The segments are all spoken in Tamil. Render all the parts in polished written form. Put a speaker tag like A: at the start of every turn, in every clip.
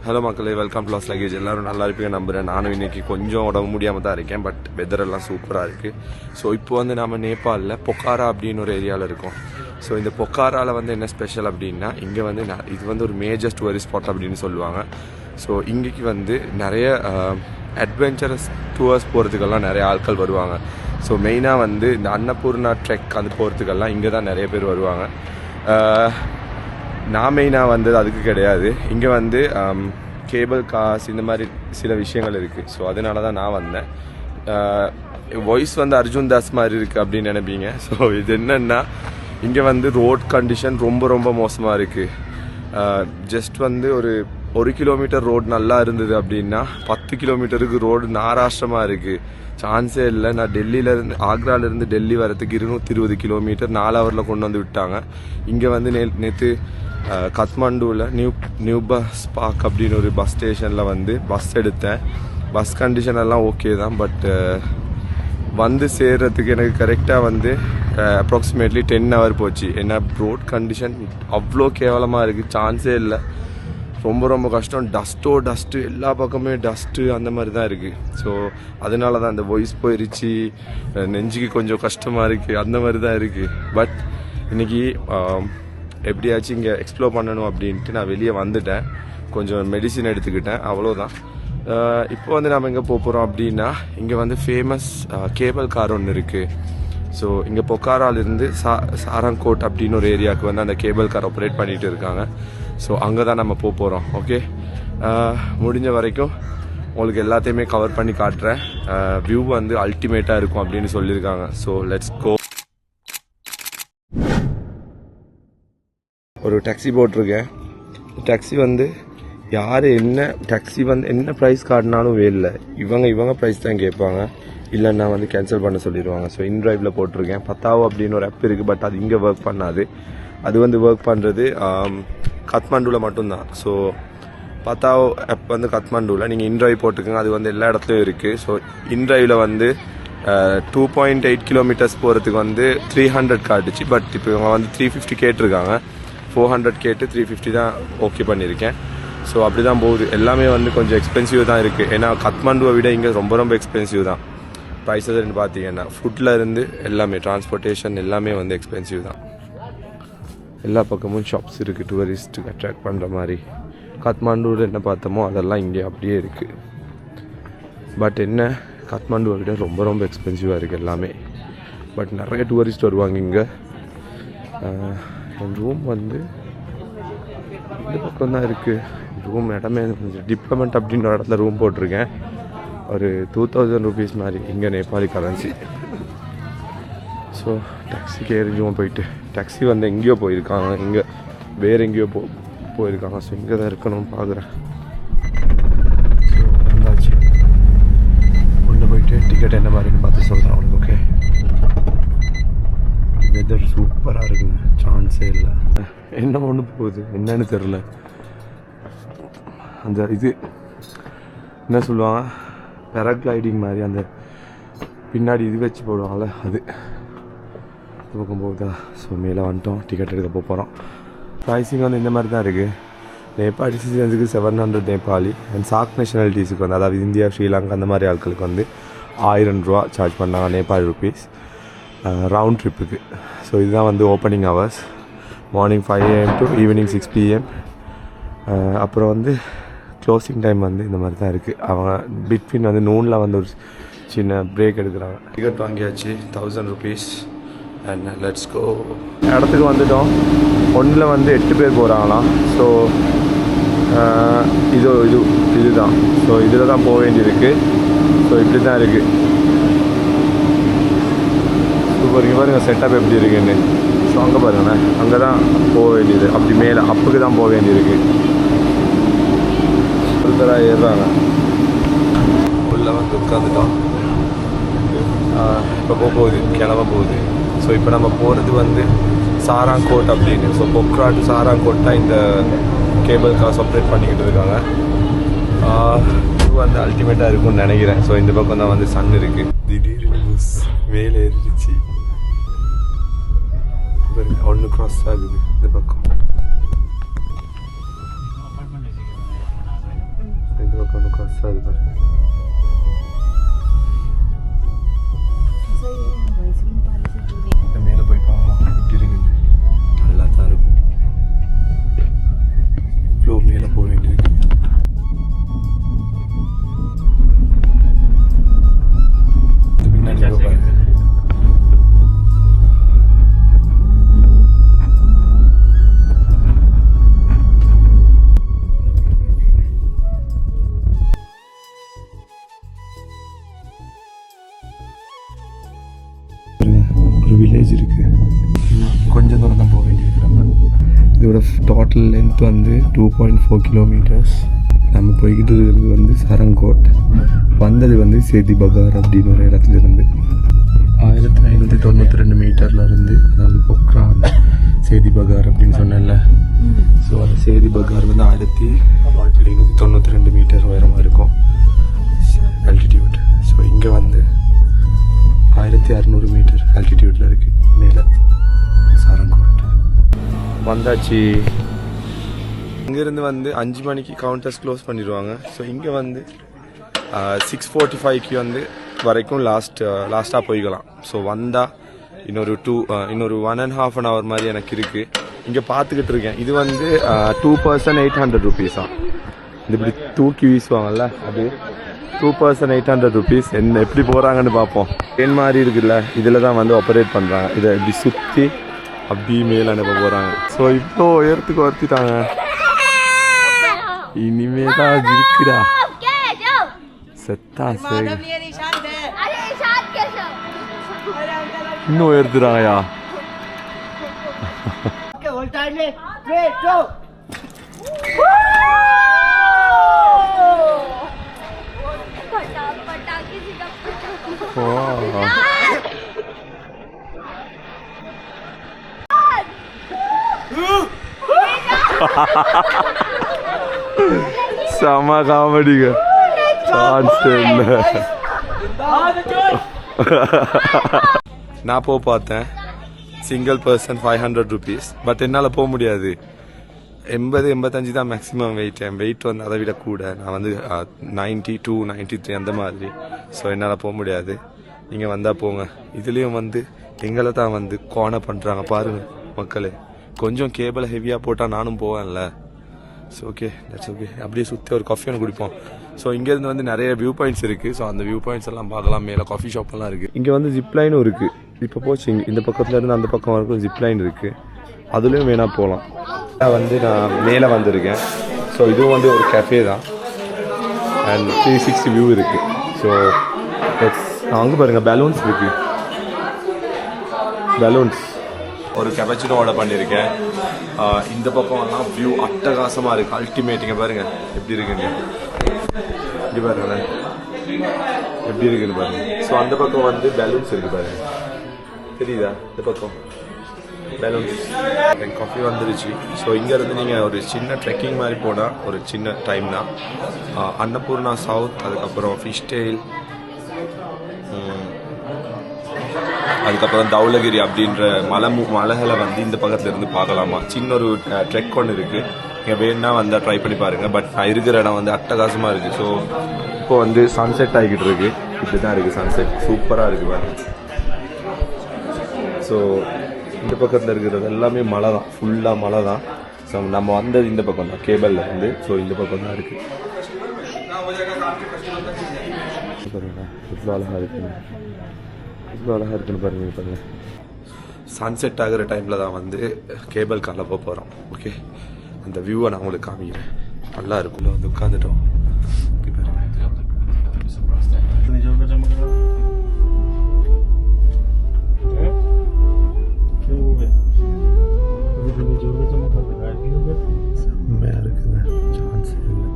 A: ஹலோ மக்களே, வெல்கம் டு லாஸ் லக்கேஜ். எல்லோரும் நல்லா இருப்பீங்க நம்புகிறேன். நானும் இன்றைக்கி கொஞ்சம் உடம்பு முடியாமல் தான் இருக்கேன். பட் வெதர் எல்லாம் சூப்பராக இருக்குது. ஸோ இப்போ வந்து நம்ம நேபாளில் பொக்காரா அப்படின்னு ஒரு ஏரியாவில் இருக்கோம். ஸோ இந்த பொக்காராவில் வந்து என்ன ஸ்பெஷல் அப்படின்னா, இங்கே வந்து இது வந்து ஒரு மேஜர் டூரிஸ்ட் ஸ்பாட் அப்படின்னு சொல்லுவாங்க. ஸோ இங்கேக்கு வந்து நிறைய அட்வென்ச்சரஸ் டூர்ஸ் போகிறதுக்கெல்லாம் நிறைய ஆட்கள் வருவாங்க. ஸோ மெயினாக வந்து இந்த அன்னபூர்ணா ட்ரெக் அது போகிறதுக்கெல்லாம் இங்கே தான் நிறைய பேர் வருவாங்க. நான் மெயினாக வந்தது அதுக்கு கிடையாது. இங்கே வந்து கேபிள் காஸ் இந்த மாதிரி சில விஷயங்கள் இருக்குது. ஸோ அதனால தான் நான் வந்தேன். வாய்ஸ் வந்து அர்ஜுன் தாஸ் மாதிரி இருக்குது அப்படின்னு நினைப்பீங்க. ஸோ இது என்னென்னா, இங்கே வந்து ரோட் கண்டிஷன் ரொம்ப ரொம்ப மோசமாக இருக்குது. ஜஸ்ட் வந்து ஒரு கிலோமீட்டர் ரோடு நல்லா இருந்தது அப்படின்னா 10 கிலோமீட்டருக்கு ரோடு நாராஷ்டிரமாக இருக்குது. சான்ஸே இல்லை. நான் டெல்லியிலேருந்து ஆக்ராலேருந்து டெல்லி வரத்துக்கு 220 கிலோமீட்டர் 4 ஹவரில் கொண்டு வந்து விட்டாங்க. இங்கே வந்து நேற்று கத்மாண்டுவில் நியூ பஸ் பார்க் அப்படின்னு ஒரு பஸ் ஸ்டேஷனில் வந்து பஸ் எடுத்தேன். பஸ் கண்டிஷன் எல்லாம் ஓகே தான். பட் வந்து சேர்றதுக்கு எனக்கு கரெக்டாக வந்து அப்ராக்சிமேட்லி 10 ஹவர் போச்சு. ஏன்னா ரோட் கண்டிஷன் அவ்வளோ கேவலமாக இருக்குது. சான்ஸே இல்லை. ரொம்ப ரொம்ப கஷ்டம். டஸ்ட்டு எல்லா பக்கமே டஸ்ட்டு அந்த மாதிரி தான் இருக்குது. ஸோ அதனால தான் அந்த வாய்ஸ் போயிடுச்சு. நெஞ்சுக்கு கொஞ்சம் கஷ்டமாக இருக்குது. அந்த மாதிரி தான் இருக்குது. பட் இன்றைக்கி எப்படியாச்சும் இங்கே எக்ஸ்ப்ளோர் பண்ணணும் அப்படின்ட்டு நான் வெளியே வந்துட்டேன். கொஞ்சம் மெடிசின் எடுத்துக்கிட்டேன், அவ்வளோதான். இப்போ வந்து நம்ம எங்கே போகிறோம் அப்படின்னா, இங்கே வந்து ஃபேமஸ் கேபிள் கார் ஒன்று இருக்குது. ஸோ இங்கே பொக்காராலிருந்து சாரங்கோட் அப்படின்னு ஒரு ஏரியாவுக்கு வந்து அந்த கேபிள் கார் ஆப்ரேட் பண்ணிகிட்டு இருக்காங்க. ஸோ அங்கே தான் நம்ம போகிறோம். ஓகே, முடிஞ்ச வரைக்கும் உங்களுக்கு எல்லாத்தையுமே கவர் பண்ணி காட்டுறேன். வியூ வந்து அல்டிமேட்டாக இருக்கும் அப்படின்னு சொல்லியிருக்காங்க. So let's go. ஒரு டாக்ஸி போட்டிருக்கேன். டாக்ஸி வந்து யார் என்ன டாக்ஸி வந்து என்ன ப்ரைஸ் காட்டினாலும் வேலை, இவங்க ப்ரைஸ் தான் கேட்பாங்க. இல்லைன்னா வந்து கேன்சல் பண்ண சொல்லிடுவாங்க. ஸோ இன்ட்ரைவில் போட்டிருக்கேன். பத்தாவோ அப்படின்னு ஒரு ஆப் இருக்குது. பட் அது இங்கே ஒர்க் பண்ணாது. அது வந்து ஒர்க் பண்ணுறது கத்மாண்டுவில் மட்டும்தான். ஸோ பத்தாவோ ஆப் வந்து கத்மாண்டுவில் நீங்கள் இன்ட்ரைவ் போட்டுக்கோங்க. அது வந்து எல்லா இடத்துலையும் இருக்குது. ஸோ இன்ட்ரைவில் வந்து 2.8 கிலோமீட்டர்ஸ் போகிறதுக்கு வந்து 300 காட்டுச்சு. பட் இப்போ இவங்க வந்து 350 கேட்டிருக்காங்க. 400 கேட்டு 350 தான் ஓகே பண்ணியிருக்கேன். ஸோ அப்படி தான் போகுது. எல்லாமே வந்து கொஞ்சம் எக்ஸ்பென்சிவ் தான் இருக்குது. ஏன்னா கத்மாண்டுவை விட இங்கே ரொம்ப ரொம்ப எக்ஸ்பென்சிவ் தான் ப்ரைஸஸ்ன்னு பார்த்தீங்கன்னா. ஃபுட்டில் இருந்து எல்லாமே, டிரான்ஸ்போர்ட்டேஷன் எல்லாமே வந்து எக்ஸ்பென்சிவ் தான். எல்லா பக்கமும் ஷாப்ஸ் இருக்குது டூரிஸ்ட்டுக்கு அட்ராக்ட் பண்ணுற மாதிரி. கத்மாண்டுவில் என்ன பார்த்தோமோ அதெல்லாம் இங்கே அப்படியே இருக்குது. பட் என்ன, கத்மாண்டுவை விட ரொம்ப ரொம்ப எக்ஸ்பென்சிவாக இருக்குது எல்லாமே. பட் நிறைய டூரிஸ்ட் வருவாங்க இங்கே. என் ரூம் வந்து இந்த பக்கம் தான் இருக்குது. ரூம் இடமே டிப்ளமெண்ட் அப்படின்ற இடத்துல ரூம் போட்டிருக்கேன். ஒரு 2000 ருபீஸ் மாதிரி இங்கே நேபாளி கரன்சி. ஸோ டாக்ஸிக்கு ஏறிஞ்சுவோம். போயிட்டு டாக்ஸி வந்து எங்கேயோ போயிருக்காங்க. இங்கே வேறு எங்கேயோ போயிருக்காங்க. ஸோ இங்கே தான் இருக்கணும் பார்க்குறேன். ஸோ வந்தாச்சு. உள்ளே போயிட்டு டிக்கெட் என்ன மாதிரின்னு பார்த்து சொல்கிறேன் அவனுக்கு. ஓகே, வெதர் சூப்பராக இருக்குங்க. சான்ஸே இல்லை. என்ன ஒன்று போகுது என்னன்னு தெரில. அந்த இது என்ன சொல்லுவாங்க, பேராக்ளைடிங் மாதிரி அந்த பின்னாடி இது வச்சு போடுவாங்கள்ல, அது பக்கம் போகுதா. ஸோ மேலே வந்துட்டோம். டிக்கெட் எடுக்க போகிறோம். ப்ரைஸிங் வந்து இந்த மாதிரி தான் இருக்குது. நேபாளி சிட்டிசன்ஸுக்கு 700 நேபாளி. அண்ட் சாக் நேஷனாலிட்டிஸுக்கு வந்து, அதாவது இந்தியா, ஸ்ரீலங்கா அந்த மாதிரி ஆட்களுக்கு வந்து 1000 ரூபா சார்ஜ் பண்ணாங்க, நேபாளி ருபீஸ், ரவுண்ட் ட்ரிப்புக்கு. ஸோ இதுதான் வந்து opening hours. Morning 5 AM to evening 6 PM. அப்புறம் வந்து க்ளோசிங் டைம் வந்து இந்த மாதிரி தான் இருக்குது. அவங்க பிட்வீன் வந்து நூனில் வந்து ஒரு சின்ன பிரேக் எடுக்கிறாங்க. டிக்கெட் வாங்கியாச்சு, 1000 ருபீஸ். And let's go. இடத்துக்கு வந்துட்டோம். ஒன்றில் வந்து 8 பேர் போகிறாங்களாம். ஸோ இதுதான். ஸோ இதில் தான் போக வேண்டியிருக்கு. ஸோ இப்படி தான் இருக்குது. சூப்பர். இங்கே பாருங்கள் செட்டப் எப்படி இருக்குன்னு. ஸோ அங்கே பாருங்கண்ணே, அங்கே தான் போக வேண்டியது. அப்படி மேலே அப்புக்கு தான் போக வேண்டியிருக்கு. ஒருத்தராக ஏறுறாங்க. உள்ளே வந்து உட்காந்துட்டோம். இப்போ போகுது, கிளம்ப போகுது. ஸோ இப்போ நம்ம போகிறது வந்து சாரங்கோட் அப்படின்னு. ஸோ பொக்ரா டு சாரங்கோட் தான் இந்த கேபிள் கார்ஸ் ஆப்ரேட் பண்ணிக்கிட்டு இருக்காங்க. இது வந்து அல்டிமேட்டாக இருக்கும்னு நினைக்கிறேன். ஸோ இந்த பக்கம் தான் வந்து சன் இருக்குது. திடீர்னு பஸ் மேலே ஏறிடுச்சு. ஒன்று க்ராஸ் ஆகுது இந்த பக்கம். ஒன்று கஷ்டம் அது பாருங்க. மேலே போய் பார்க்கலாம் எப்படி இருக்குன்னு. நல்லா தான் இருக்கும். இவ்வளோ மேலே போக வேண்டியிருக்கு. பின்னாடி பாருங்க. ஒரு வில்லேஜ் இருக்கு. கொஞ்சம் தூரம் தான் போக வேண்டியிருக்கு. நம்ம இதோட டோட்டல் லென்த் வந்து 2.4 கிலோமீட்டர்ஸ். நம்ம போய்கிட்டு இருக்கிறது வந்து சரங்கோட். வந்தது வந்து சேதி பகார் அப்படின்னு ஒரு இடத்துல இருந்து 1592 மீட்டர்ல இருந்து, அதாவது பொக்ரான் சேதி பகார் அப்படின்னு சொன்னேன்ல. ஸோ அந்த சேதி பகார் வந்து 1592 மீட்டர் உயரமாக இருக்கும் ஆல்டிடியூட். ஸோ இங்கே வந்து 1600 மீட்டர் ஆல்டிடியூட்ல இருக்கு மேலே சாரங்கோட். வந்தாச்சு. இங்கேருந்து வந்து 5 மணிக்கு கவுண்டர்ஸ் க்ளோஸ் பண்ணிடுவாங்க. ஸோ இங்கே வந்து 6:45க்கு வந்து வரைக்கும் லாஸ்ட்டாக போய்க்கலாம். ஸோ வந்தால் இன்னொரு 1.5 hour மாதிரி எனக்கு இருக்குது. இங்கே பார்த்துக்கிட்டு இருக்கேன். இது வந்து 2 person 800 rupees. இது இப்படி தூக்கி வீசுவாங்கல்ல, அது 2 person 800 rupees. என்ன எப்படி போகிறாங்கன்னு பார்ப்போம். ட்ரெயின் மாதிரி இருக்குல்ல, இதில் தான் வந்து ஆப்ரேட் பண்ணுறாங்க. இதை இப்படி சுற்றி அப்படியே மேலே அனுப்ப போகிறாங்க. ஸோ இப்போ உயரத்துக்கு வர்த்திட்டாங்க. இனிமே தான் இருக்குடா செத்தா சரி. இன்னும் உயர்த்துறாங்கயா. செம காமெடிங்க. சான்ஸ் இல்லை. நான் பார்த்தேன் சிங்கிள் பர்சன் 500 rupees. பட் என்னால் போக முடியாது. 80-85 தான் மேக்ஸிமம் வெயிட். என் வெயிட் வந்து அதை விட கூட. நான் வந்து 92, 93 அந்த மாதிரி. ஸோ என்னால் போக முடியாது. நீங்கள் வந்தால் போங்க. இதுலேயும் வந்து எங்களை தான் வந்து கோணை பண்ணுறாங்க பாருங்க மக்களே. கொஞ்சம் கேபிளை ஹெவியாக போட்டால் நானும் போவேன்ல. So okay, that's okay. அப்படியே சுற்றி ஒரு காஃபி ஒன்று குடிப்போம். ஸோ இங்கேருந்து வந்து நிறைய வியூ பாயிண்ட்ஸ் இருக்குது. ஸோ அந்த வியூ பாயிண்ட்ஸ் எல்லாம் பார்க்கலாம். மேலே காஃபி ஷாப்லாம் இருக்குது. இங்கே வந்து ஜிப்லைனும் இருக்குது. இப்போ போச்சு இந்த பக்கத்துலேருந்து அந்த பக்கம் வரைக்கும் ஜிப்லைன் இருக்குது. அதுலேயும் வேணால் போகலாம். வந்து நான் மேலே வந்திருக்கேன். ஸோ இதுவும் வந்து ஒரு கேஃபே தான். அண்ட் 360 வியூ இருக்குது. ஸோ அங்கே பாருங்கள் பலூன்ஸ் இருக்குது. பலூன்ஸ் ஒரு கேபச்சினோ ஆர்டர் பண்ணியிருக்கேன். இந்த பக்கம்லாம் வியூ அட்டகாசமாக இருக்குது. அல்டிமேட்டுங்க பாருங்கள் எப்படி இருக்குங்க. இப்படி பாருங்களேன் எப்படி இருக்குன்னு பாருங்கள். ஸோ அந்த பக்கம் வந்து பலூன்ஸ் இருக்குது பாருங்கள். தெரியுதா? இந்த பக்கம் பலூன்ஸ். என் காஃபி வந்துருச்சு. ஸோ இங்கேருந்து நீங்கள் ஒரு சின்ன ட்ரெக்கிங் மாதிரி போனால் ஒரு சின்ன டைம் தான். அன்னபூர்ணா சவுத், அதுக்கப்புறம் ஃபிஷ் டெயில், அதுக்கப்புறம் தௌலகிரி அப்படின்ற மலைகளை வந்து இந்த பக்கத்துல இருந்து பார்க்கலாமா. சின்ன ஒரு ட்ரெக் ஒன்று இருக்குது. நீங்கள் வேணுன்னா வந்தால் ட்ரை பண்ணி பாருங்கள். பட் நான் இருக்கிற இடம் வந்து அட்டகாசமாக இருக்குது. ஸோ இப்போ வந்து சன்செட் ஆகிக்கிட்டு இருக்கு. இப்படி தான் இருக்குது சன்செட். சூப்பராக இருக்குது பாருங்க. ஸோ இந்த பக்கத்தில் இருக்கிறது எல்லாமே மலை தான். ஃபுல்லாக மலை தான். ஸோ நம்ம வந்தது இந்த பக்கம் தான், கேபிளில் இருந்து. ஸோ இந்த பக்கம் தான் இருக்குது. இவ்வளோ அழகாக இருக்குங்க. இவ்வளோ அழகாக இருக்குன்னு பாருங்கள். சன்செட் ஆகிற டைமில் தான் வந்து கேபிள் காரில் போக போகிறோம். ஓகே, அந்த வியூவை நான் உங்களுக்கு காமிக்கிறேன். நல்லா இருக்கும்ல. வந்து உட்காந்துட்டோம். செம்மையாக இருக்குங்க. சான்ஸ் இல்லை.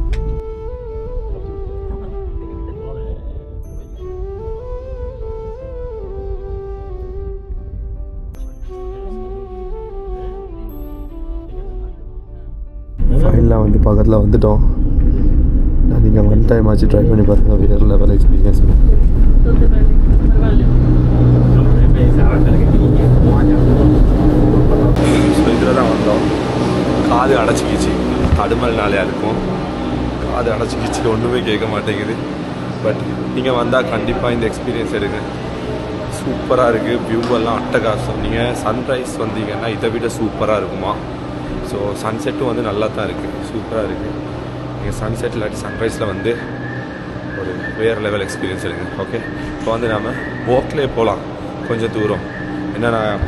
A: ஃபைனலாக வந்து பக்கத்தில் வந்துட்டோம். நீங்கள் 1 time ஆச்சு ட்ரை பண்ணி பாருங்கள். வேறு லெவல் எக்ஸ்பீரியன்ஸ். ஸோ இதில் தான் வந்தோம். காது அடைச்சிக்கிச்சு. தடுமல் நாளையாக இருக்கும். அது அடைச்சிக்கிச்சு, ஒன்றுமே கேட்க மாட்டேங்குது. பட் நீங்கள் வந்தால் கண்டிப்பாக இந்த எக்ஸ்பீரியன்ஸ் எடுங்க. சூப்பராக இருக்குது, வியூவெல்லாம் அட்டகாசம். நீங்கள் சன்ரைஸ் வந்தீங்கன்னா இதை விட சூப்பராக இருக்குமா. ஸோ சன்செட்டும் வந்து நல்லா தான் இருக்குது, சூப்பராக இருக்குது. நீங்கள் சன்செட் இல்லாட்டி சன்ரைஸில் வந்து ஒரு வேறு லெவல் எக்ஸ்பீரியன்ஸ் எடுங்க. ஓகே, இப்போ வந்து நாம் வாக்லேயே போகலாம் கொஞ்சம் தூரம். ஏன்னா நான்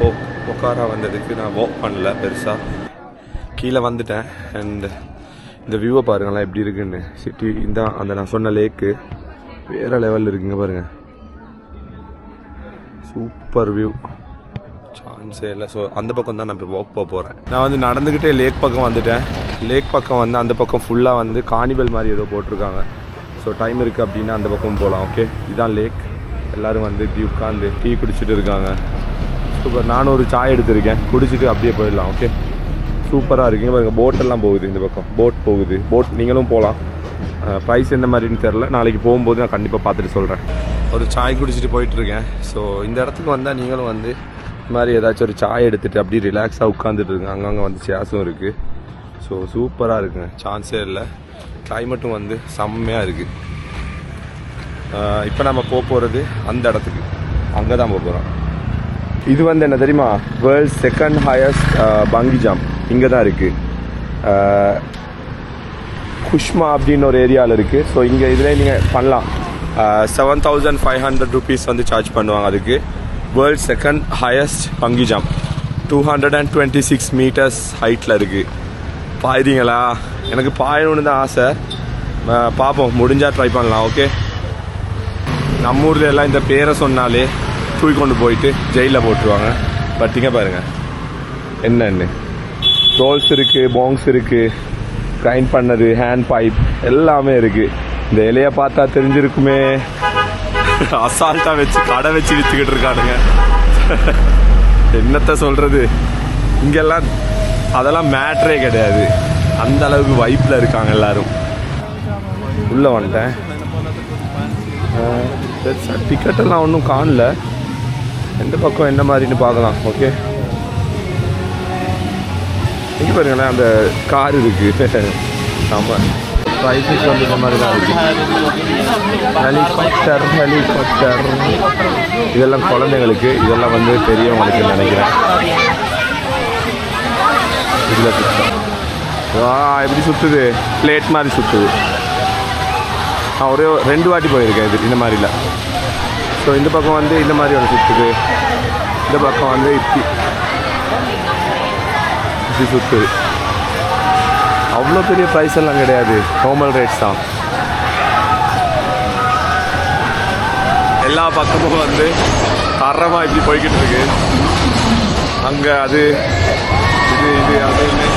A: பொக்காரா வந்ததுக்கு நான் வாக் பண்ணல பெருசாக, கீழே வந்துட்டேன். அண்ட் இந்த வியூவை பாருங்களேன் எப்படி இருக்குன்னு. சிட்டி இந்த அந்த நான் சொன்ன லேக்கு வேறு லெவலில் இருக்குங்க பாருங்கள், சூப்பர் வியூ, சான்ஸே இல்லை. ஸோ அந்த பக்கம் தான் நான் இப்போ வாக் போகிறேன். நான் வந்து நடந்துக்கிட்டே லேக் பக்கம் வந்துட்டேன். லேக் பக்கம் வந்து அந்த பக்கம் ஃபுல்லாக வந்து கார்னிவல் மாதிரி ஏதோ போட்டிருக்காங்க. ஸோ டைம் இருக்குது அப்படின்னா அந்த பக்கம் போகலாம். ஓகே, இதுதான் லேக். எல்லோரும் வந்து இப்படி உட்காந்து டீ குடிச்சிட்டு இருக்காங்க. சூப்பர். நானும் ஒரு சாய் எடுத்திருக்கேன், குடிச்சிட்டு அப்படியே போயிடலாம். ஓகே, சூப்பராக இருக்குங்க பாருங்கள். போட்டெல்லாம் போகுது, இந்த பக்கம் போட் போகுது. போட் நீங்களும் போகலாம். ப்ரைஸ் எந்த மாதிரின்னு தெரில, நாளைக்கு போகும்போது நான் கண்டிப்பாக பார்த்துட்டு சொல்கிறேன். ஒரு சாய் குடிச்சிட்டு போயிட்டுருக்கேன். ஸோ இந்த இடத்துக்கு வந்தால் நீங்களும் வந்து இது மாதிரி ஏதாச்சும் ஒரு சாய் எடுத்துகிட்டு அப்படியே ரிலாக்ஸாக உட்காந்துட்டு இருக்குங்க. அங்கங்கே வந்து சேர்ஸும் இருக்குது. ஸோ சூப்பராக இருக்குங்க, சான்ஸே இல்லை. கிளைமேட்டும் வந்து செம்மையாக இருக்குது. இப்போ நம்ம போகிறது அந்த இடத்துக்கு, அங்கே தான் போகிறோம். இது வந்து என்ன தெரியுமா, வேர்ல்ட்ஸ் செகண்ட் ஹையஸ்ட் பங்கி ஜம்ப் இங்கே தான் இருக்குது. குஷ்மா அப்படின்னு ஒரு ஏரியாவில் இருக்குது. ஸோ இங்கே இதில் நீங்கள் பண்ணலாம். 7,500 rupees வந்து சார்ஜ் பண்ணுவாங்க அதுக்கு. வேர்ல்ட் செகண்ட் ஹையஸ்ட் பங்கி ஜம்ப் 226 meters ஹைட்டில் இருக்குது. பாய்றீங்களா? எனக்கு பாயணுன்னு தான் ஆசை. பார்ப்போம், முடிஞ்சால் ட்ரை பண்ணலாம். ஓகே, நம்ம ஊரில் எல்லாம் இந்த பேரை சொன்னாலே தூக்கி கொண்டு போயிட்டு ஜெயிலில் போட்டுருவாங்க. பட் இங்கே பாருங்கள் என்னென்னு, ரோல்ஸ் இருக்குது, பாங்ஸ் இருக்குது, கிரைண்ட் பண்ணது, ஹேண்ட் பைப் எல்லாமே இருக்குது. இந்த இலையை பார்த்தா தெரிஞ்சிருக்குமே, அசால்ட்டாக வச்சு கடை வச்சு விற்றுக்கிட்டு இருக்கானுங்க. என்னத்த சொல்கிறது, இங்கெல்லாம் அதெல்லாம் மேட்ரே கிடையாது, அந்த அளவுக்கு வைப்பில் இருக்காங்க எல்லாரும். உள்ளே வந்துட்டேன். டிக்கெட்டெல்லாம் ஒன்றும் காணல, எந்த பக்கம் என்ன மாதிரின்னு பார்க்கலாம். ஓகே, இங்கே பாருங்களேன் அந்த கார் இருக்குது. ஆமாம், ப்ரைஸஸ் வந்து இந்த மாதிரி தான் இருக்குது. ஹெலிகாப்டர் இதெல்லாம் குழந்தைங்களுக்கு, இதெல்லாம் வந்து பெரியவங்களுக்கு நினைக்கிறேன். இதில் எப்படி சுற்றுது, பிளேட் மாதிரி சுற்றுது. நான் ஒரே 2 வாட்டி போயிருக்கேன் இது இந்த மாதிரில. ஸோ இந்த பக்கம் வந்து இந்த மாதிரி ஒரு சுற்றுது, இந்த பக்கம் வந்து இப்படி சுற்றுது. அவ்வளோ பெரிய ப்ரைஸ் எல்லாம் கிடையாது, நார்மல் ரேட்ஸ் தான். எல்லா பக்கமும் வந்து தரமாக இப்படி போய்கிட்டு இருக்கு. அங்கே அது இது அதுன்னு.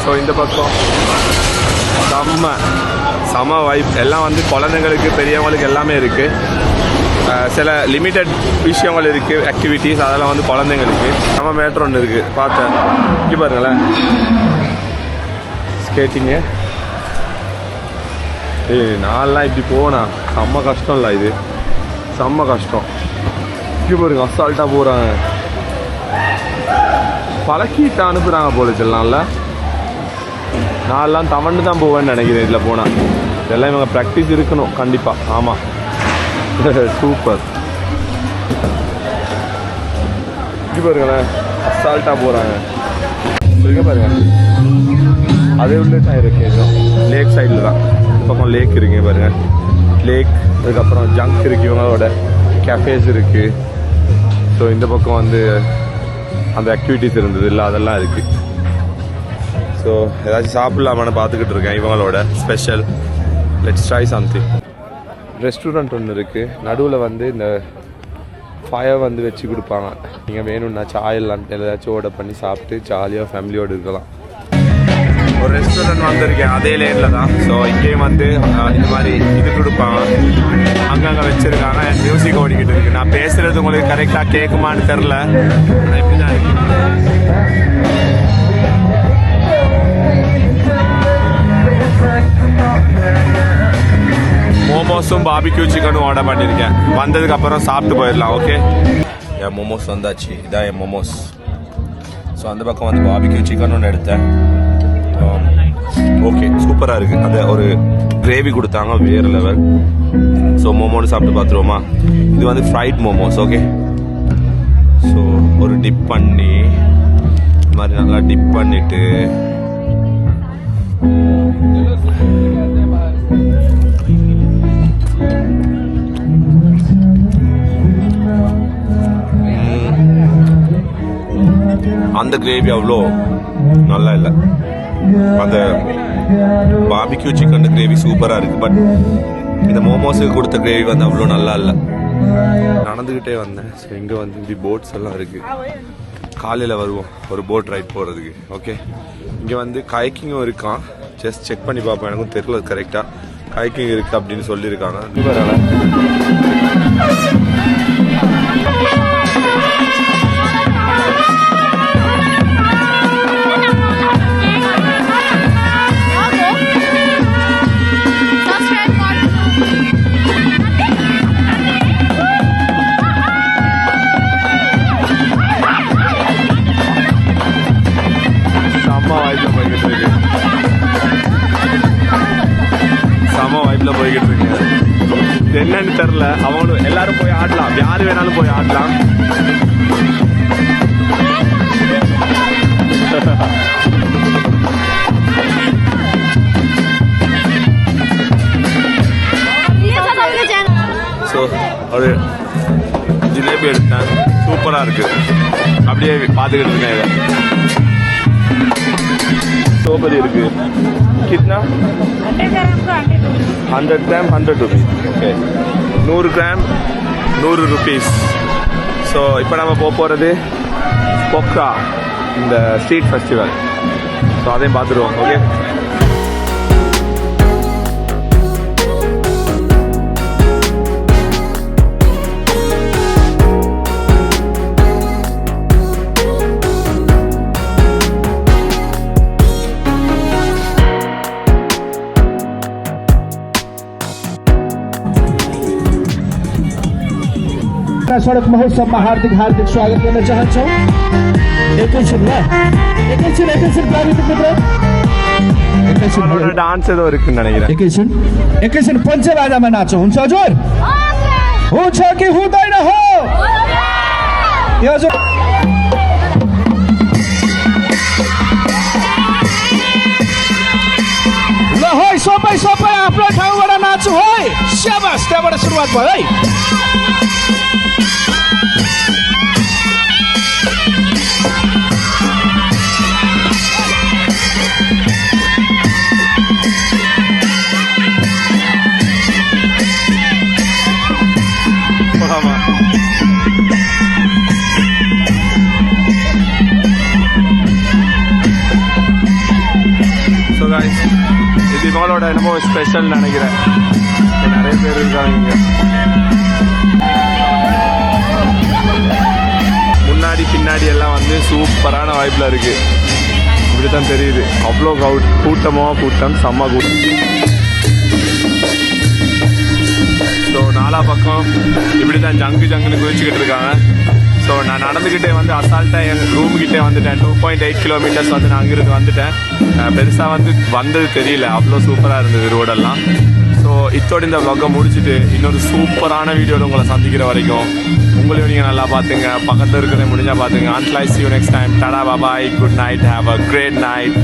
A: ஸோ இந்த பக்கம் செம்ம வைப். எல்லாம் வந்து குழந்தைங்களுக்கு பெரியவங்களுக்கு எல்லாமே இருக்குது. சில லிமிட்டட் விஷயங்கள் இருக்குது, ஆக்டிவிட்டீஸ், அதெல்லாம் வந்து குழந்தைங்களுக்கு. நம்ம மேட்ரு ஒன்று இருக்குது பார்த்தேன், இங்கே பாருங்களேன், ஸ்கேட்டிங்கு. நான்லாம் இப்படி போனா செம்ம கஷ்டம் இல்லை, இது செம்ம கஷ்டம். இங்கே பாருங்க அசால்ட்டாக போகிறாங்க, பழக்கிட்டு அனுப்புகிறாங்க போலச்சுலாம்ல. நான்லாம் தவண்டு தான் போவேன்னு நினைக்கிறேன் இதில் போனால். இதெல்லாம் இவங்க ப்ராக்டிஸ் இருக்கணும் கண்டிப்பாக. ஆமாம், சூப்பர். இங்கே பாருங்களேன் அசால்ட்டாக போகிறாங்க. இங்கே பாருங்க, அதே உள்ள தான் இருக்குது, லேக் சைடில் தான். இந்த பக்கம் லேக் இருக்குங்க பாருங்கள், லேக். அதுக்கப்புறம் ஜங்க் இருக்குது, இவங்களோட கேஃபேஸ் இருக்குது. ஸோ இந்த பக்கம் வந்து அந்த ஆக்டிவிட்டீஸ் இருந்தது இல்லை, அதெல்லாம் இருக்குது. ஸோ ஏதாச்சும் சாப்பிட்லாமான்னு பார்த்துக்கிட்டு இருக்கேன். இவங்களோட special let's try something. Restaurant ஒன்று இருக்குது, நடுவில் வந்து இந்த ஃபயர் வந்து வச்சு கொடுப்பாங்க. நீங்கள் வேணும்னா சாயெல்லாம் ஏதாச்சும் ஆர்டர் பண்ணி சாப்பிட்டு ஜாலியாக ஃபேமிலியோடு இருக்கலாம். ஒரு ரெஸ்டாரண்ட் வந்திருக்கேன், அதே லேனில் தான். ஸோ இங்கேயும் வந்து இந்த மாதிரி இது கொடுப்பாங்க, அங்கங்கே வச்சுருக்காங்க. மியூசிக் ஓடிக்கிட்டு இருக்கு. நான் பேசுகிறது உங்களுக்கு கரெக்டாக கேட்குமான்னு தெரில, ஆனால் இப்படி தான் இருக்கு. மோமோஸும் பாபிக்யூ சிக்கனும் ஆர்டர் பண்ணியிருக்கேன். வந்ததுக்கப்புறம் சாப்பிட்டு போயிடலாம். ஓகே, என் மோமோஸ் வந்தாச்சு, இதான் என் மோமோஸ். ஸோ அந்த பக்கம் வந்து பாபிக்யூ சிக்கன் ஒன்று எடுத்தேன். ஓகே, சூப்பராக இருக்குது. அது ஒரு கிரேவி கொடுத்தாங்க வேறு லெவல். ஸோ மோமோன்னு சாப்பிட்டு பார்த்துருவோமா? இது வந்து ஃப்ரைட் மோமோஸ். ஓகே, ஸோ ஒரு டிப் பண்ணி இந்த மாதிரி நல்லா டிப் பண்ணிட்டு அந்த கிரேவி அவ்வளோ நல்லா இல்லை. அந்த பார்பிக்யூ சிக்கன் கிரேவி சூப்பராக இருக்குது. பட் இந்த மோமோஸுக்கு கொடுத்த கிரேவி வந்து அவ்வளோ நல்லா இல்லை. நடந்துக்கிட்டே வந்தேன். ஸோ இங்கே வந்து இப்படி போட்ஸ் எல்லாம் இருக்குது. காலையில் வருவோம் ஒரு போட் ரைட் போகிறதுக்கு. ஓகே, இங்கே வந்து கயக்கிங்கும் இருக்கான். ஜஸ்ட் செக் பண்ணி பார்ப்போம். எனக்கும் தெரியல கரெக்டாக கயக்கிங் இருக்குது அப்படின்னு சொல்லியிருக்காங்க. போய்கிட்டு இருக்கு. என்னன்னு தெரியல. அவங்களும் எல்லாரும் போய் ஆடலாம், யாரு வேணாலும் போய் ஆடலாம். ஸோ ஒரு ஜிலேபி எடுத்தேன், சூப்பரா இருக்கு. அப்படியே பார்த்துக்கிட்டு இருக்கேன். இதை ஸ்ட்ராபெரி இருக்கு. கிட்னா 100 gram 100 rupees. Okay, 100 gram 100 rupees. So இப்போ நம்ம போகிறது பொக்கா, இந்த ஸ்ட்ரீட் ஃபெஸ்டிவல். ஸோ அதையும் பார்த்துருவோம். ஓகே,
B: सड़क महोत्सव में हार्दिक स्वागत करना चाहता हूँ.
A: डांस
B: पञ्चबाजामा नाचो हुन्छ हजुर? हुन्छ कि हुँदैन हो? हजुर ल है, सबै आफ्नो ठाउँबाट नाचो है. स्याबास, त्यहाँबाट सुरुवात भयो है.
A: இது இவங்களோட என்னமோ ஸ்பெஷல் நினைக்கிறேன். நிறைய பேர் இருக்காங்க. முன்னாடி பின்னாடி எல்லாம் வந்து சூப்பரான வாய்ப்பில் இருக்கு. இப்படித்தான் தெரியுது. அவ்வளோ கூட்டம் செம்ம கூட்டம். ஸோ நாலா பக்கம் இப்படி தான் ஜங்குன்னு குதிச்சுக்கிட்டு இருக்காங்க. ஸோ நான் நடந்துக்கிட்டே வந்து அசால்ட்டாக என் ரூம்கிட்டே வந்துட்டேன். 2.8 கிலோமீட்டர்ஸ் வந்து நான் அங்கிருந்து வந்துட்டேன். பெருசாக வந்தது தெரியல. அவ்வளோ சூப்பராக இருந்தது ரோடெல்லாம். ஸோ இத்தோடு இந்த vlog-ஐ முடிச்சுட்டு இன்னொரு சூப்பரான வீடியோவில் உங்களை சந்திக்கிற வரைக்கும் உங்களையும் நீங்கள் நல்லா பார்த்துங்க. பக்கத்தில் இருக்கிறத முடிஞ்சால் பார்த்துங்க. Until I see you next time. Tada, bye bye, good night, have a great night.